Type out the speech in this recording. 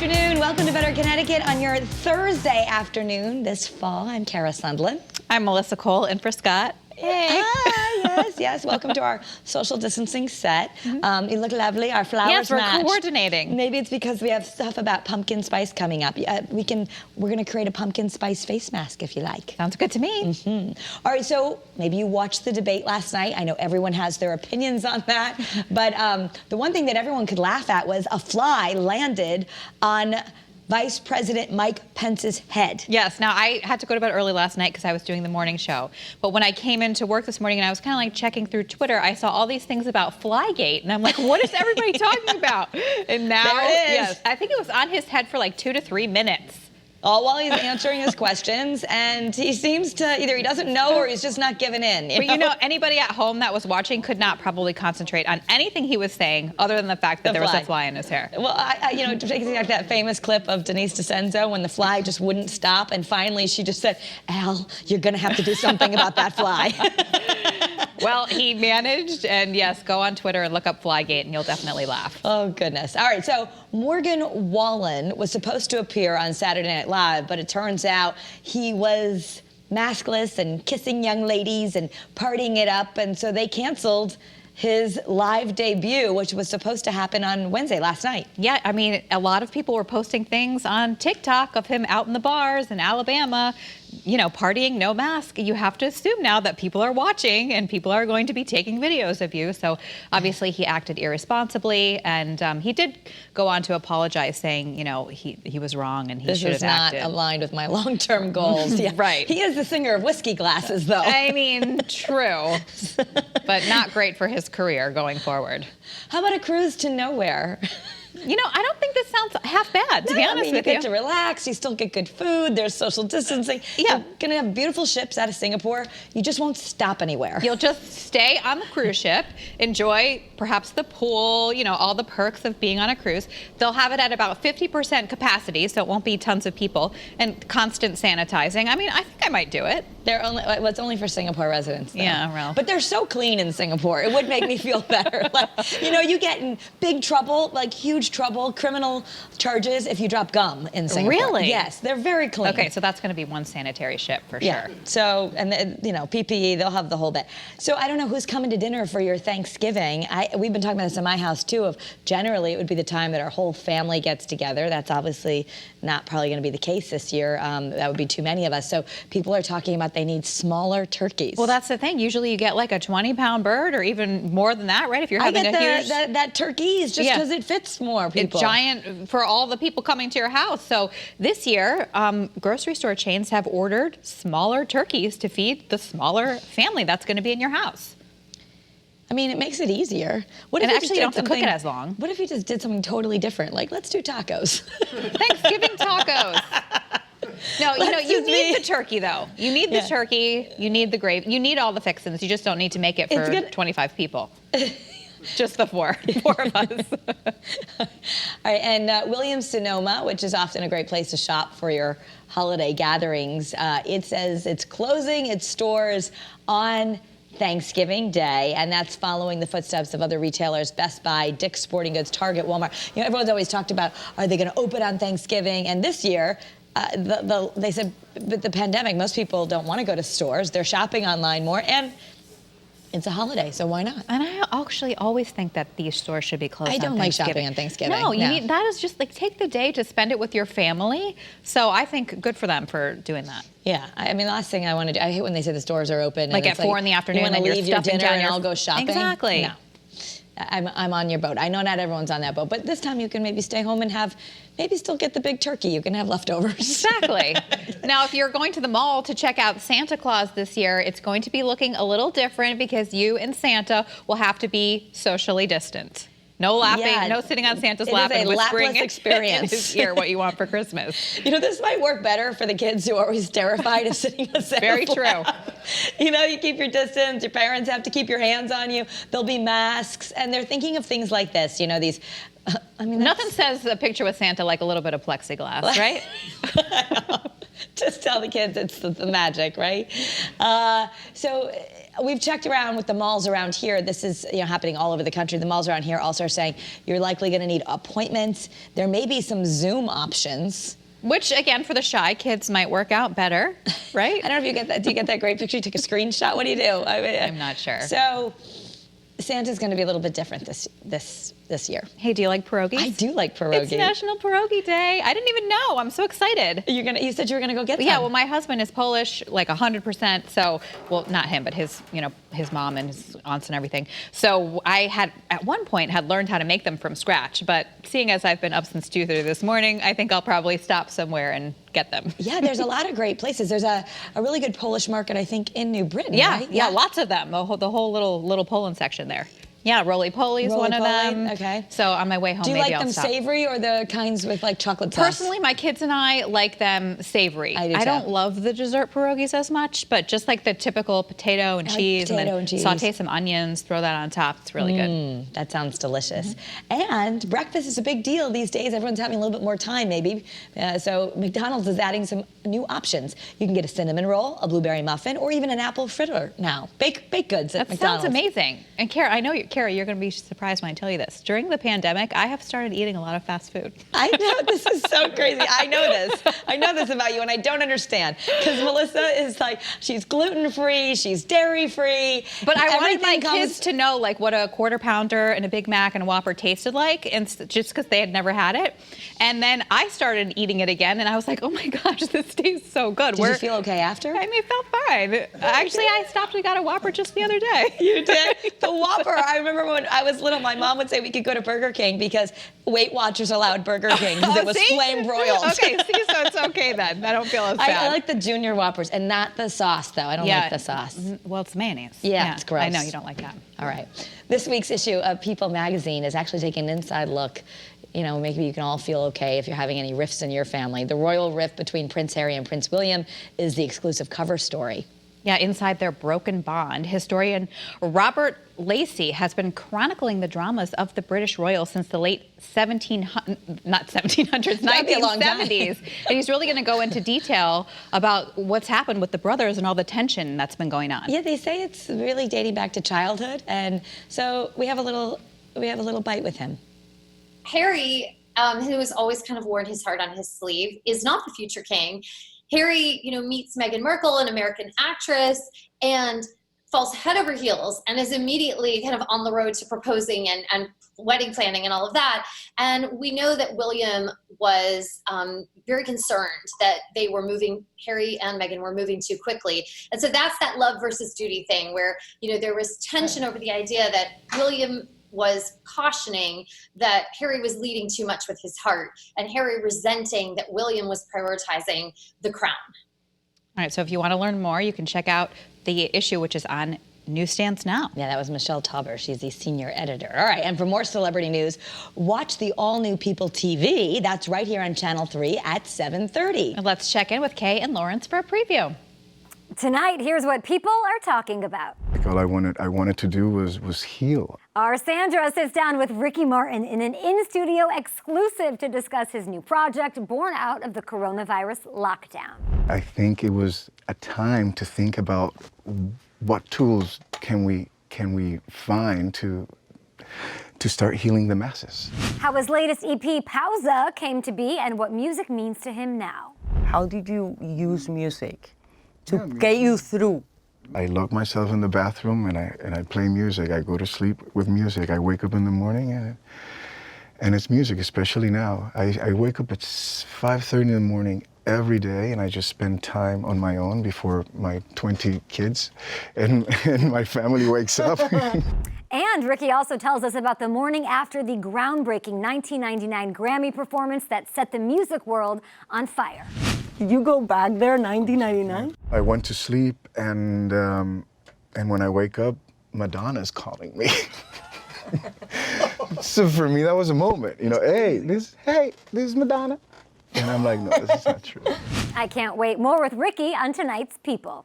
afternoon. Welcome to Better Connecticut on your Thursday afternoon this fall. I'm Kara Sundlin. I'm Melissa Cole in for Scott. Hey. Hi, yes. Welcome to our social distancing set. You look lovely. Our flowers Yes, we're match. coordinating. Maybe it's because we have stuff about pumpkin spice coming up. We're going to create a pumpkin spice face mask if you like. Sounds good to me. All right, so maybe you watched the debate last night. I know everyone has their opinions on that. But the one thing that everyone could laugh at was a fly landed on Vice President Mike Pence's head. Yes. Now, I had to go to bed early last night because I was doing the morning show. But when I came into work this morning and I was kind of like checking through Twitter, I saw all these things about Flygate. And I'm like, what is everybody talking about? And now, there it is. Yes, I think it was on his head for like 2 to 3 minutes. All while he's answering his questions, and he seems to, either he doesn't know or he's just not giving in. You know, anybody at home that was watching could not probably concentrate on anything he was saying other than the fact that there was a fly in his hair. Well, it takes me back to that famous clip of Denise DeCenzo when the fly just wouldn't stop, and finally she just said, Al, you're going to have to do something about that fly. Well, he managed, and yes, go on Twitter and look up Flygate, and you'll definitely laugh. Oh, goodness. All right, so Morgan Wallen was supposed to appear on Saturday Night Live, but it turns out he was maskless and kissing young ladies and partying it up, and so they canceled his live debut, which was supposed to happen on Wednesday, last night. Yeah, I mean, a lot of people were posting things on TikTok of him out in the bars in Alabama, you know, partying, no mask. You have to assume now that people are watching and people are going to be taking videos of you. So obviously he acted irresponsibly, and he did go on to apologize, saying, you know, he was wrong and he should have acted. This is not aligned with my long-term goals. Yeah. Right. He is the singer of Whiskey Glasses, though. I mean, true, but not great for his career going forward. How about a cruise to nowhere? You know, I don't think this sounds half bad, to be honest with you. You get to relax, you still get good food, there's social distancing. Yeah. You're gonna have beautiful ships out of Singapore. You just won't stop anywhere. You'll just stay on the cruise ship, enjoy perhaps the pool, you know, all the perks of being on a cruise. They'll have it at about 50% capacity, so it won't be tons of people, and constant sanitizing. I mean, I think I might do it. It's only for Singapore residents, though. Yeah, well. But they're so clean in Singapore. It would make me feel better. Like, you know, you get in big trouble, like huge trouble, criminal charges if you drop gum in Singapore. Really? Yes, they're very clean. Okay, so that's going to be one sanitary ship for Yeah. sure. So, and then, you know, PPE, they'll have the whole bit. So I don't know who's coming to dinner for your Thanksgiving. We've been talking about this in my house too, of generally it would be the time that our whole family gets together. That's obviously not probably going to be the case this year. That would be too many of us. So people are talking about they need smaller turkeys. Well, that's the thing. Usually you get like a 20-pound bird or even more than that, right? If you're having I a huge... that turkey is just because it fits more people. It's giant for all the people coming to your house. So this year, grocery store chains have ordered smaller turkeys to feed the smaller family that's going to be in your house. I mean, it makes it easier. And actually, you don't have to cook it as long. What if you just did something totally different? Like, let's do tacos. Thanksgiving tacos. No, you know, you need the turkey, though. You need the turkey. You need the gravy. You need all the fixins. You just don't need to make it for 25 people. Just the four of us. All right, and Williams-Sonoma, which is often a great place to shop for your holiday gatherings, it says it's closing its stores on Thanksgiving Day, and that's following the footsteps of other retailers, Best Buy, Dick's Sporting Goods, Target, Walmart. You know, everyone's always talked about, are they going to open on Thanksgiving? And this year, they said, with the pandemic, most people don't want to go to stores. They're shopping online more, and it's a holiday, so why not? And I actually always think that these stores should be closed on Thanksgiving. I don't like shopping on Thanksgiving. No, you need, that is just like, take the day to spend it with your family. So I think good for them for doing that. Yeah, I mean, the last thing I want to do, I hate when they say the stores are open. Like at 4 in the afternoon, you want to leave your dinner down and I'll go shopping. Exactly. No. I'm on your boat. I know not everyone's on that boat, but this time you can maybe stay home and maybe still get the big turkey. You can have leftovers. Exactly. Now, if you're going to the mall to check out Santa Claus this year, it's going to be looking a little different because you and Santa will have to be socially distant. No lapping, no sitting on Santa's lap and whispering in his ear what you want for Christmas. You know, this might work better for the kids who are always terrified of sitting on Santa's Very true. lap. You know, you keep your distance, your parents have to keep your hands on you, there'll be masks, and they're thinking of things like this, you know, these... I mean, nothing says a picture with Santa like a little bit of plexiglass, right? Just tell the kids it's the magic, right? So we've checked around with the malls around here. This is happening all over the country. The malls around here also are saying you're likely going to need appointments. There may be some Zoom options. Which, again, for the shy kids might work out better, right? I don't know if you get that. Do you get that great picture? You took a screenshot. What do you do? I'm not sure. So Santa's going to be a little bit different this year. Hey, do you like pierogies? I do like pierogies. It's National Pierogi Day. I didn't even know. I'm so excited. You said you were gonna go get some. Yeah, well, my husband is Polish, like 100%. So, well, not him, but his mom and his aunts and everything. So I had, at one point, had learned how to make them from scratch. But seeing as I've been up since 2:30 this morning, I think I'll probably stop somewhere and get them. Yeah, there's a lot of great places. There's a really good Polish market, I think, in New Britain. Yeah, right? yeah, lots of them. The whole little Poland section there. Yeah, roly-poly is one of them. Okay. So on my way home, do you maybe like I'll them stop. savory or the kinds with like chocolate sauce? Personally, my kids and I like them savory. I do too. don't love the dessert pierogies as much, but just like the typical potato and cheese, saute some onions, throw that on top. It's really good. That sounds delicious. And breakfast is a big deal these days. Everyone's having a little bit more time, maybe. So McDonald's is adding some new options. You can get a cinnamon roll, a blueberry muffin, or even an apple fritter now. Baked goods at That McDonald's. sounds amazing. And Kara, I know you're going to be surprised when I tell you this. During the pandemic, I have started eating a lot of fast food. I know, this is so crazy. I know this. I know this about you, and I don't understand. Because Melissa is like, she's gluten-free, she's dairy-free. But I wanted my Everything kids to know like what a Quarter Pounder and a Big Mac and a Whopper tasted like, and just because they had never had it. And then I started eating it again, and I was like, oh my gosh, this tastes so good. Did you feel okay after? I mean, it felt fine. Actually, I stopped and got a Whopper just the other day. You did? The Whopper, I remember when I was little, my mom would say we could go to Burger King because Weight Watchers allowed Burger King because it was flame broiled. Okay, see, so it's okay then. I don't feel as bad. I like the Junior Whoppers and not the sauce, though. I don't like the sauce. Well, it's mayonnaise. Yeah, it's gross. I know you don't like that. All right. This week's issue of People magazine is actually taking an inside look. Maybe you can all feel okay if you're having any rifts in your family. The royal rift between Prince Harry and Prince William is the exclusive cover story. Yeah, inside their broken bond, historian Robert Lacey has been chronicling the dramas of the British royals since the late 1970s. And he's really going to go into detail about what's happened with the brothers and all the tension that's been going on. Yeah, they say it's really dating back to childhood, and so we have a little bite with him. Harry, who has always kind of worn his heart on his sleeve, is not the future king. Harry, meets Meghan Markle, an American actress, and falls head over heels and is immediately kind of on the road to proposing and wedding planning and all of that. And we know that William was very concerned that Harry and Meghan were moving too quickly. And so that's that love versus duty thing where, there was tension over the idea that William was cautioning that Harry was leading too much with his heart, and Harry resenting that William was prioritizing the crown. All right, so if you want to learn more, you can check out the issue, which is on newsstands now. Yeah, that was Michelle Tauber. She's the senior editor. All right, and for more celebrity news, watch the all-new People TV. That's right here on Channel 3 at 7:30. And let's check in with Kay and Lawrence for a preview. Tonight, here's what people are talking about. All I wanted to do was heal. Our Sandra sits down with Ricky Martin in an in-studio exclusive to discuss his new project born out of the coronavirus lockdown. I think it was a time to think about what tools can we find to start healing the masses. How his latest EP, Pausa, came to be and what music means to him now. How did you use music to get you through? I lock myself in the bathroom and I play music. I go to sleep with music. I wake up in the morning and it's music, especially now. I wake up at 5:30 in the morning every day and I just spend time on my own before my 20 kids and my family wakes up. And Ricky also tells us about the morning after the groundbreaking 1999 Grammy performance that set the music world on fire. Did you go back there, 1999? I went to sleep and when I wake up, Madonna's calling me. So for me, that was a moment. Hey, this is Madonna. And I'm like, no, this is not true. I can't wait. More with Ricky on tonight's People.